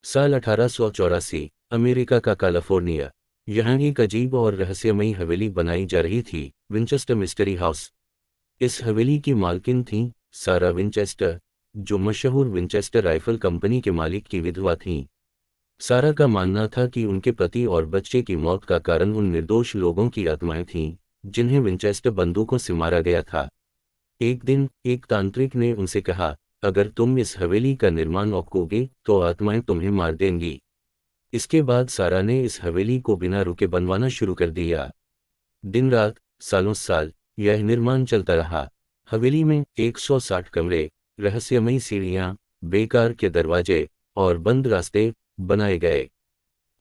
साल 1884, अमेरिका का कैलिफोर्निया। यहाँ एक अजीब और रहस्यमयी हवेली बनाई जा रही थी, विंचेस्टर मिस्ट्री हाउस। इस हवेली की मालकिन थीं सारा विंचेस्टर, जो मशहूर विंचेस्टर राइफल कंपनी के मालिक की विधवा थीं। सारा का मानना था कि उनके पति और बच्चे की मौत का कारण उन निर्दोष लोगों की आत्माएं थीं, जिन्हें विंचेस्टर बंदूकों से मारा गया था। एक दिन एक तांत्रिक ने उनसे कहा, अगर तुम इस हवेली का निर्माण रोकोगे तो आत्माएं तुम्हें मार देंगी। इसके बाद सारा ने इस हवेली को बिना रुके बनवाना शुरू कर दिया। दिन रात, सालों साल यह निर्माण चलता रहा। हवेली में 160 कमरे, रहस्यमयी सीढ़ियां, बेकार के दरवाजे और बंद रास्ते बनाए गए।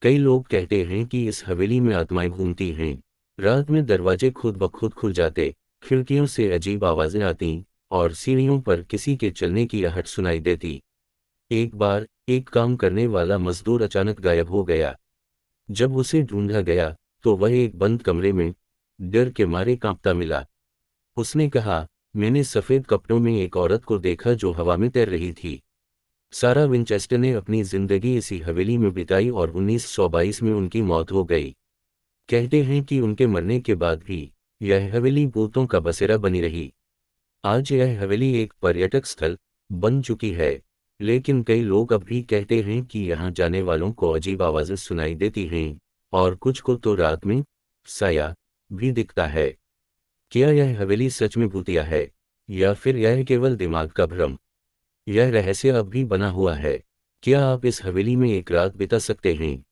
कई लोग कहते हैं कि इस हवेली में आत्माएं घूमती हैं। रात में दरवाजे खुद ब खुद खुल जाते, खिड़कियों से अजीब आवाजें आती और सीढ़ियों पर किसी के चलने की आहट सुनाई देती। एक बार एक काम करने वाला मजदूर अचानक गायब हो गया। जब उसे ढूंढा गया तो वह एक बंद कमरे में डर के मारे कांपता मिला। उसने कहा, मैंने सफेद कपड़ों में एक औरत को देखा जो हवा में तैर रही थी। सारा विंचेस्टर ने अपनी जिंदगी इसी हवेली में बिताई और 1922 में उनकी मौत हो गई। कहते हैं कि उनके मरने के बाद भी यह हवेली भूतों का बसेरा बनी रही। आज यह हवेली एक पर्यटक स्थल बन चुकी है, लेकिन कई लोग अब भी कहते हैं कि यहाँ जाने वालों को अजीब आवाजें सुनाई देती हैं और कुछ को तो रात में साया भी दिखता है। क्या यह हवेली सच में भूतिया है या फिर यह केवल दिमाग का भ्रम? यह रहस्य अब भी बना हुआ है। क्या आप इस हवेली में एक रात बिता सकते हैं?